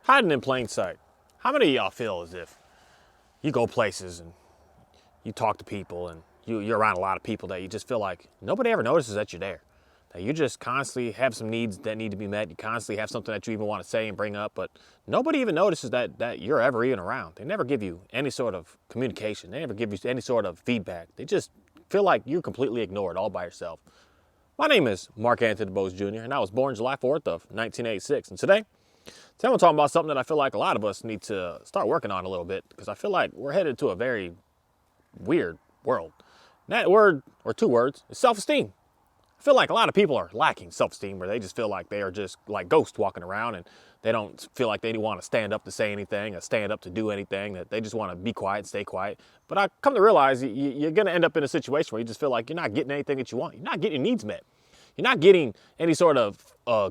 Hiding in plain sight. How many of y'all feel as if you go places and you talk to people and you're around a lot of people that you just feel like nobody ever notices that you're there? That you just constantly have some needs that need to be met. You constantly have something that you even want to say and bring up, but nobody even notices that you're ever even around. They never give you any sort of communication. They never give you any sort of feedback. They just feel like you're completely ignored all by yourself. My name is Mark Anthony DeBose Jr., and I was born July 4th of 1986. And today I'm talking about something that I feel like a lot of us need to start working on a little bit, because I feel like we're headed to a very weird world. And that word, or two words, is self-esteem. I feel like a lot of people are lacking self-esteem, where they just feel like they are just like ghosts walking around, and they don't feel like they want to stand up to say anything or stand up to do anything, that they just want to be quiet, stay quiet. But I come to realize you're going to end up in a situation where you just feel like you're not getting anything that you want. You're not getting your needs met. You're not getting any sort of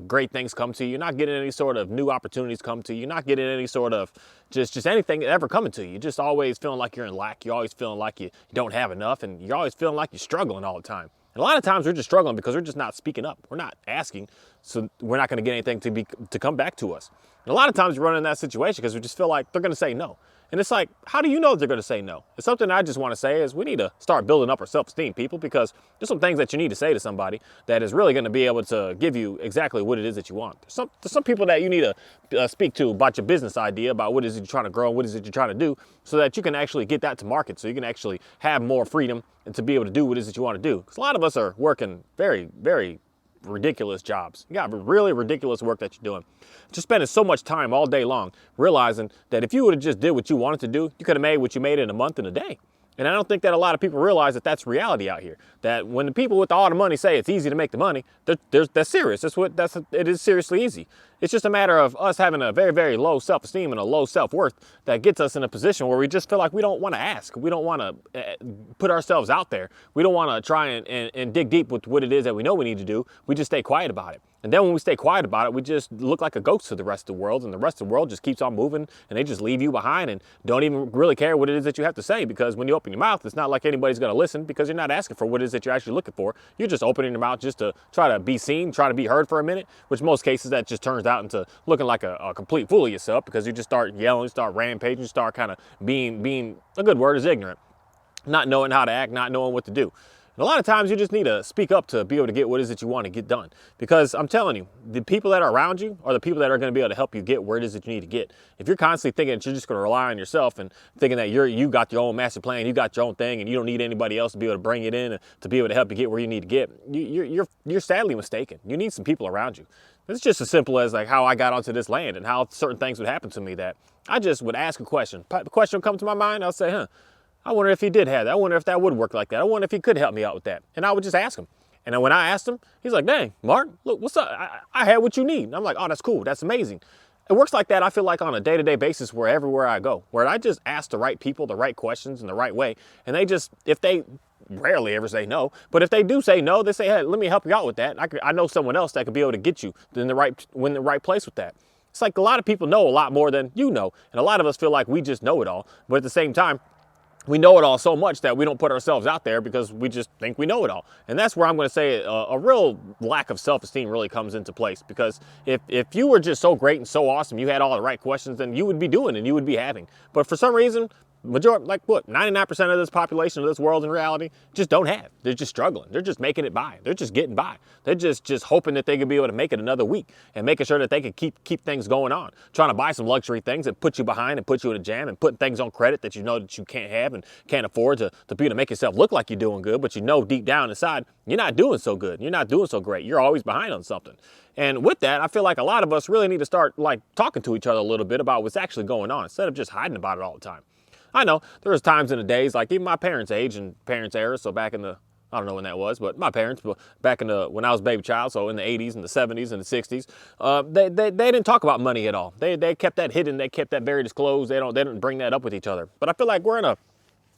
great things come to you. You're not getting any sort of new opportunities come to you. You're not getting any sort of just anything ever coming to you. You're just always feeling like you're in lack. You're always feeling like you don't have enough, and you're always feeling like you're struggling all the time. And a lot of times we're just struggling because we're just not speaking up. We're not asking, so we're not going to get anything to come back to us. And a lot of times we run in that situation because we just feel like they're going to say no. And it's like, how do you know they're going to say no? It's something I just want to say is we need to start building up our self-esteem, people, because there's some things that you need to say to somebody that is really going to be able to give you exactly what it is that you want. There's some people that you need to speak to about your business idea, about what is it you're trying to grow, what is it you're trying to do, so that you can actually get that to market, so you can actually have more freedom and to be able to do what it is that you want to do. Because a lot of us are working very, very ridiculous jobs. You got really ridiculous work that you're doing. Just spending so much time all day long realizing that if you would have just did what you wanted to do, you could have made what you made in a month and a day. And I don't think that a lot of people realize that that's reality out here. That when the people with all the money say it's easy to make the money, that's serious. It is seriously easy. It's just a matter of us having a very, very low self-esteem and a low self-worth that gets us in a position where we just feel like we don't want to ask. We don't want to put ourselves out there. We don't want to try and dig deep with what it is that we know we need to do. We just stay quiet about it. And then when we stay quiet about it, we just look like a ghost to the rest of the world, and the rest of the world just keeps on moving, and they just leave you behind and don't even really care what it is that you have to say, because when you open your mouth, it's not like anybody's going to listen, because you're not asking for what it is that you're actually looking for. You're just opening your mouth just to try to be seen, try to be heard for a minute, which most cases that just turns out into looking like a complete fool of yourself, because you just start yelling, you start rampaging, you start kind of being, a good word is ignorant, not knowing how to act, not knowing what to do. And a lot of times you just need to speak up to be able to get what it is that you want to get done. Because I'm telling you, the people that are around you are the people that are going to be able to help you get where it is that you need to get. If you're constantly thinking that you're just going to rely on yourself and thinking that you got your own master plan, you got your own thing, and you don't need anybody else to be able to bring it in to be able to help you get where you need to get, you're sadly mistaken. You need some people around you. It's just as simple as like how I got onto this land and how certain things would happen to me, that I just would ask a question. The question would come to my mind, I'll say, I wonder if he did have that. I wonder if that would work like that. I wonder if he could help me out with that. And I would just ask him. And then when I asked him, he's like, dang, Mark, look, what's up? I had what you need. And I'm like, oh, that's cool. That's amazing. It works like that, I feel like, on a day-to-day basis everywhere I go, where I just ask the right people the right questions in the right way. And they just, if they rarely ever say no, but if they do say no, they say, hey, let me help you out with that. I know someone else that could be able to get you in the right place with that. It's like a lot of people know a lot more than you know. And a lot of us feel like we just know it all. But at the same time, we know it all so much that we don't put ourselves out there because we just think we know it all. And that's where I'm going to say a real lack of self-esteem really comes into place. Because if you were just so great and so awesome, you had all the right questions, then you would be doing and you would be having. But for some reason, majority, like what, 99% of this population of this world in reality just don't have. They're just struggling. They're just making it by. They're just getting by. They're just hoping that they could be able to make it another week and making sure that they could keep things going on. Trying to buy some luxury things that put you behind and put you in a jam, and putting things on credit that you know that you can't have and can't afford to be able to make yourself look like you're doing good, but you know deep down inside you're not doing so good. You're not doing so great. You're always behind on something. And with that, I feel like a lot of us really need to start like talking to each other a little bit about what's actually going on, instead of just hiding about it all the time. I know there was times in the days, like even my parents' age and parents' era, so back in the, I don't know when that was, but my parents, back in when I was a baby child, so in the 80s and the 70s and the 60s, they didn't talk about money at all. They kept that hidden. They kept that very disclosed. They didn't bring that up with each other. But I feel like we're in a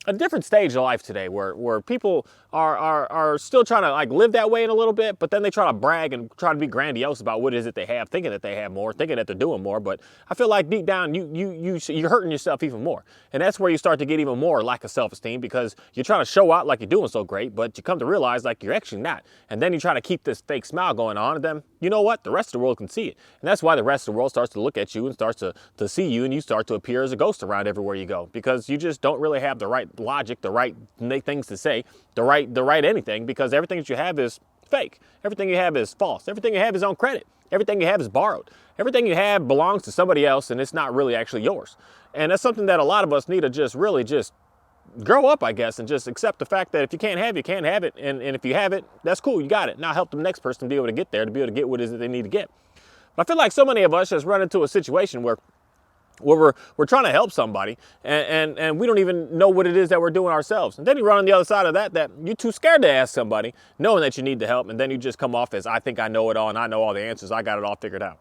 a different stage of life today where people are still trying to like live that way in a little bit, but then they try to brag and try to be grandiose about what it is that they have, thinking that they have more, thinking that they're doing more. But I feel like deep down you're hurting yourself even more. And that's where you start to get even more lack of self-esteem, because you're trying to show out like you're doing so great, but you come to realize like you're actually not. And then you try to keep this fake smile going on, and then you know what? The rest of the world can see it. And that's why the rest of the world starts to look at you and starts to see you, and you start to appear as a ghost around everywhere you go, because you just don't really have the right logic, the right things to say, the right anything, because everything that you have is fake. Everything you have is false. Everything you have is on credit. Everything you have is borrowed. Everything you have belongs to somebody else, and it's not really actually yours. And that's something that a lot of us need to just really just grow up, I guess, and just accept the fact that if you can't have it, you can't have it. And if you have it, that's cool, you got it. Now help the next person be able to get there, to be able to get what it is that they need to get. But I feel like so many of us just run into a situation where we're trying to help somebody, and we don't even know what it is that we're doing ourselves. And then you run on the other side of that you're too scared to ask somebody, knowing that you need the help, and then you just come off as, I think I know it all, and I know all the answers, I got it all figured out.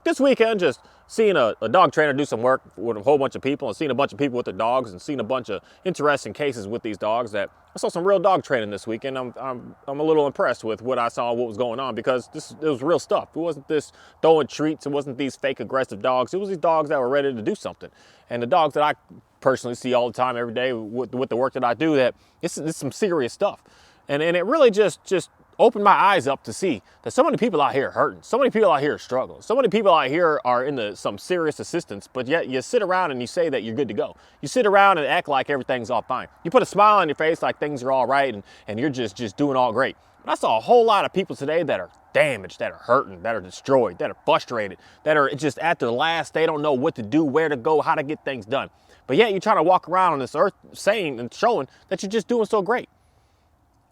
This weekend, just seeing a dog trainer do some work with a whole bunch of people, and seeing a bunch of people with their dogs, and seeing a bunch of interesting cases with these dogs, that I saw some real dog training this weekend. I'm a little impressed with what I saw, what was going on, because it was real stuff. It wasn't this throwing treats. It wasn't these fake aggressive dogs. It was these dogs that were ready to do something. And the dogs that I personally see all the time, every day with the work that I do, that it's some serious stuff. And it really just opened my eyes up to see that so many people out here are hurting. So many people out here are struggling. So many people out here are in some serious assistance, but yet you sit around and you say that you're good to go. You sit around and act like everything's all fine. You put a smile on your face like things are all right, and you're just doing all great. But I saw a whole lot of people today that are damaged, that are hurting, that are destroyed, that are frustrated, that are just at their last. They don't know what to do, where to go, how to get things done. But yet you're trying to walk around on this earth saying and showing that you're just doing so great.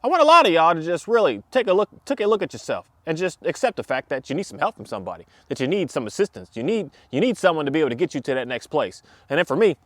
I want a lot of y'all to just really take a look at yourself and just accept the fact that you need some help from somebody, that you need some assistance. You need someone to be able to get you to that next place. And then for me,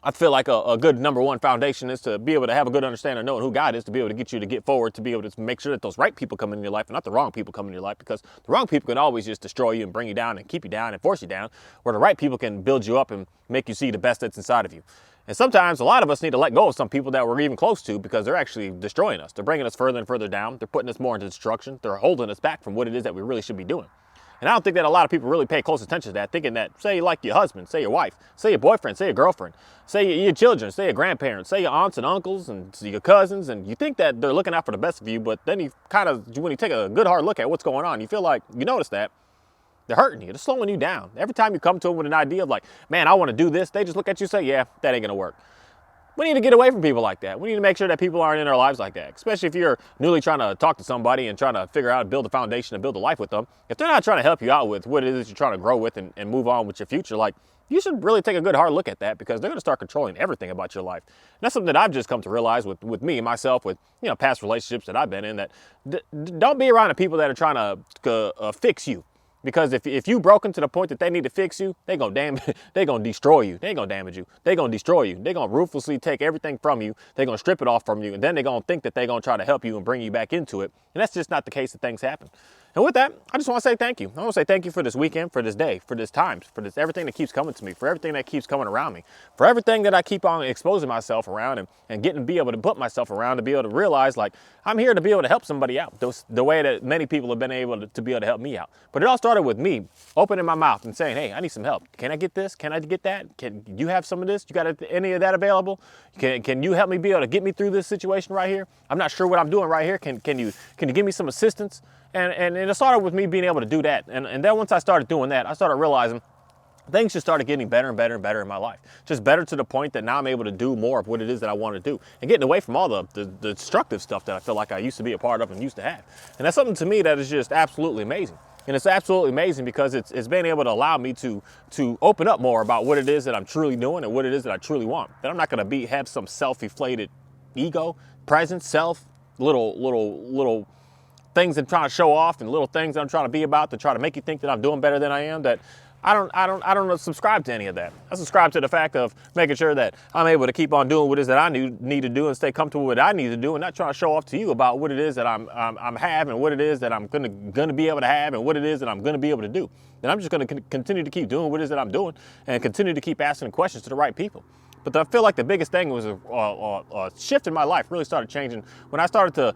I feel like a good number one foundation is to be able to have a good understanding of knowing who God is, to be able to get you to get forward, to be able to make sure that those right people come in your life and not the wrong people come in your life, because the wrong people can always just destroy you and bring you down and keep you down and force you down, where the right people can build you up and make you see the best that's inside of you. And sometimes a lot of us need to let go of some people that we're even close to, because they're actually destroying us. They're bringing us further and further down. They're putting us more into destruction. They're holding us back from what it is that we really should be doing. And I don't think that a lot of people really pay close attention to that, thinking that, say like your husband, say your wife, say your boyfriend, say your girlfriend, say your children, say your grandparents, say your aunts and uncles and your cousins, and you think that they're looking out for the best of you, but then you when you take a good hard look at what's going on, you feel like you notice that they're hurting you, they're slowing you down. Every time you come to them with an idea of like, man, I want to do this, they just look at you and say, yeah, that ain't gonna work. We need to get away from people like that. We need to make sure that people aren't in our lives like that, especially if you're newly trying to talk to somebody and trying to figure out, build a foundation and build a life with them. If they're not trying to help you out with what it is you're trying to grow with and move on with your future, like, you should really take a good hard look at that, because they're going to start controlling everything about your life. And that's something that I've just come to realize with me and myself, with past relationships that I've been in, that don't be around the people that are trying to fix you. Because if you broken to the point that they need to fix you, they gonna destroy you. They ain't gonna damage you. They gonna destroy you. They gonna ruthlessly take everything from you. They gonna strip it off from you, and then they gonna think that they gonna try to help you and bring you back into it. And that's just not the case that things happen. And with that, I just want to say thank you. I want to say thank you for this weekend, for this day, for this time, for this everything that keeps coming to me, for everything that keeps coming around me, for everything that I keep on exposing myself around and getting to be able to put myself around, to be able to realize like I'm here to be able to help somebody out the way that many people have been able to be able to help me out. But it all started with me opening my mouth and saying, hey, I need some help. Can I get this? Can I get that? Can you have some of this? You got any of that available? Can you help me be able to get me through this situation right here? I'm not sure what I'm doing right here. Can you give me some assistance? And it started with me being able to do that. And then once I started doing that, I started realizing things just started getting better and better and better in my life. Just better to the point that now I'm able to do more of what it is that I want to do, and getting away from all the destructive stuff that I feel like I used to be a part of and used to have. And that's something to me that is just absolutely amazing. And it's absolutely amazing because it's been able to allow me to open up more about what it is that I'm truly doing and what it is that I truly want. That I'm not going to have some self-inflated ego, presence, self, little things I'm trying to show off, and little things that I'm trying to be about to try to make you think that I'm doing better than I am. That I don't subscribe to any of that. I subscribe to the fact of making sure that I'm able to keep on doing what it is that I need to do and stay comfortable with what I need to do, and not trying to show off to you about what it is that I'm having, and what it is that I'm gonna be able to have, and what it is that I'm gonna be able to do. And I'm just gonna continue to keep doing what it is that I'm doing, and continue to keep asking questions to the right people. But I feel like the biggest thing was a shift in my life really started changing when I started to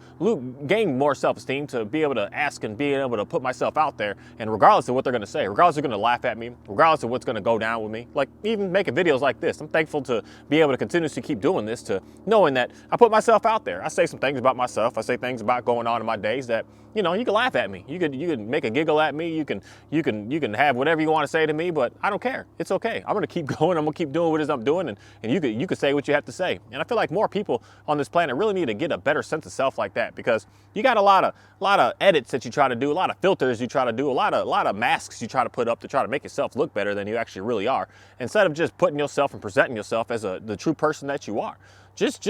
gain more self-esteem, to be able to ask and be able to put myself out there. And regardless of what they're going to say, regardless of they're going to laugh at me, regardless of what's going to go down with me, like even making videos like this, I'm thankful to be able to continuously keep doing this, to knowing that I put myself out there. I say some things about myself. I say things about going on in my days that, you know, you can laugh at me. You can make a giggle at me. You can have whatever you want to say to me, but I don't care. It's okay. I'm gonna keep going. I'm gonna keep doing what it is I'm doing, and you could say what you have to say. And I feel like more people on this planet really need to get a better sense of self like that, because you got a lot of edits that you try to do, a lot of filters you try to do, a lot of masks you try to put up to try to make yourself look better than you actually really are, instead of just putting yourself and presenting yourself as the true person that you are. Just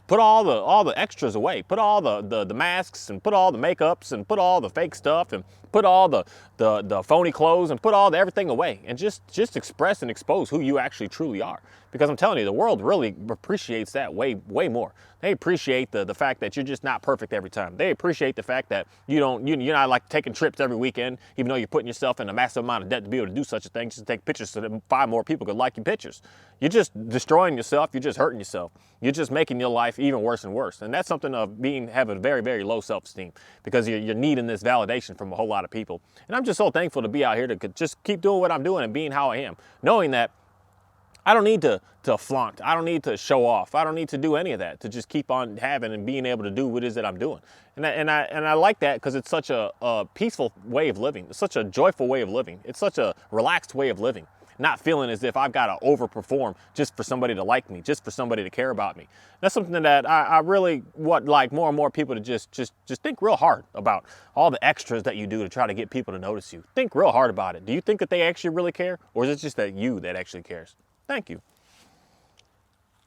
put all the extras away. Put all the masks, and put all the makeups, and put all the fake stuff, and put all the phony clothes, and put all the everything away, and just express and expose who you actually truly are. Because I'm telling you, the world really appreciates that way more. They appreciate the fact that you're just not perfect every time. They appreciate the fact that you're not like taking trips every weekend, even though you're putting yourself in a massive amount of debt to be able to do such a thing, just to take pictures so that 5 more people could like your pictures. You're just destroying yourself. You're just hurting yourself. You're just making your life even worse and worse. And that's something of having very, very low self-esteem, because you're needing this validation from a whole lot of people. And I'm just so thankful to be out here to just keep doing what I'm doing and being how I am, knowing that I don't need to flaunt. I don't need to show off. I don't need to do any of that, to just keep on having and being able to do what it is that I'm doing. And I like that, because it's such a peaceful way of living. It's such a joyful way of living. It's such a relaxed way of living. Not feeling as if I've got to overperform just for somebody to like me, just for somebody to care about me. That's something that I really would like more and more people to just think real hard about, all the extras that you do to try to get people to notice you. Think real hard about it. Do you think that they actually really care, or is it just that you that actually cares? Thank you.